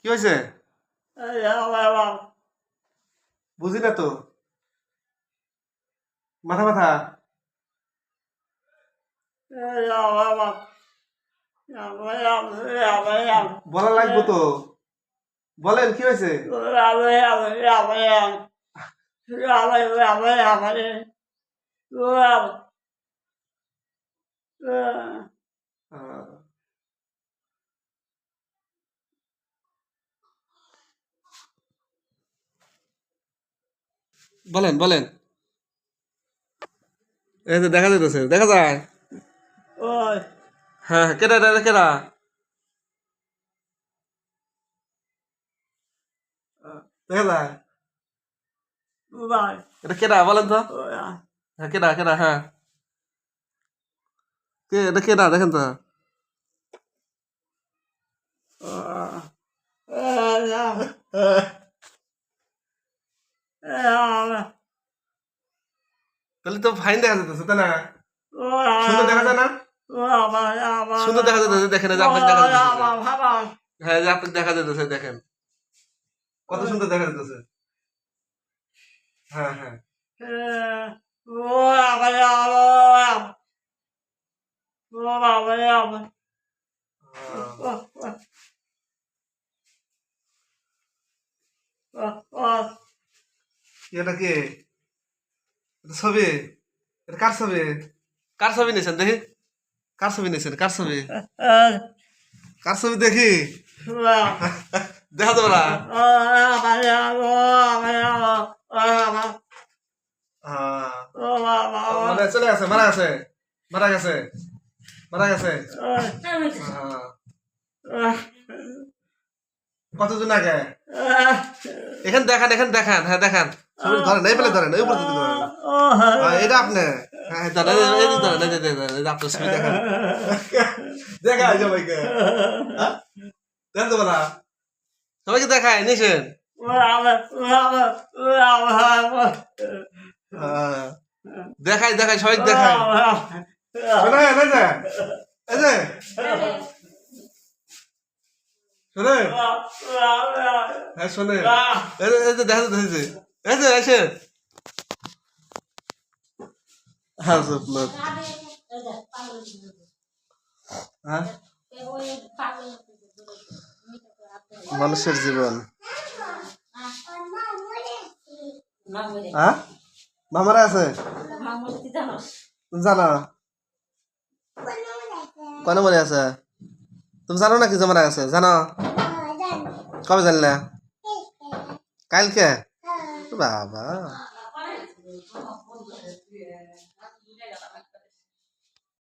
কি হয়েছে? বুঝি না তো। মাথা ব্যথা? বলা লাগবো তো। বলেন কি হয়েছে? বলেন বলেন। এই যে দেখা যাইতেছে, দেখা যায়। হ্যাঁ কেডা কেডা কেডা? দেখা যায়। এটা কেডা বলেন তো? হ্যাঁ কেডা কেডা? হ্যাঁ কে এটা কেডা দেখেন তো। তাহলে তো ফাইন দেখা যেতেছে তাই না? সুন্দর দেখা যায় না? সুন্দর দেখা যেতেছে, দেখেন এই যে আপনাকে দেখা যেতেছে। হ্যাঁ এই যে আপনাকে দেখা যেতেছে, দেখেন কত সুন্দর দেখা যেতেছে। হ্যাঁ হ্যাঁ এটা কে? এটা ছবি? এটা কার ছবি? কার ছবি নিয়েছেন দেখি? কার ছবি নিয়েছেন? কার ছবি? কার ছবি দেখি? দেখা যাবে না? মানে চলে গেছে, মারা গেছে, মারা গেছে, মারা গেছে। কতজন আগে? এখানে দেখান, এখানে দেখান, হ্যাঁ দেখান। ছবি ধরেন, এই পেলে ধরেন, এই উপরে ধরেন। এটা আপনি? হ্যাঁ ধরেন, এই যে ধরেন, এই যে ধরেন, আপনার ছবি দেখান। দেখায় সবাইকে। দেখান তো বলা। সবাইকে দেখায় নিছেন। দেখায় দেখায় সবাইকে দেখায়। এই যে শোনে, হ্যাঁ শোনে, এই যে দেখা যাচ্ছে, এই যে এসে হ্যাঁ হ্যাঁ মানুষের জীবন। হ্যাঁ মামারা আছে জানো? কেন মনে আছে? তুমি জানো নাকি যে মারা আছে? জানো? কবে জানলে? কালকে? বাবা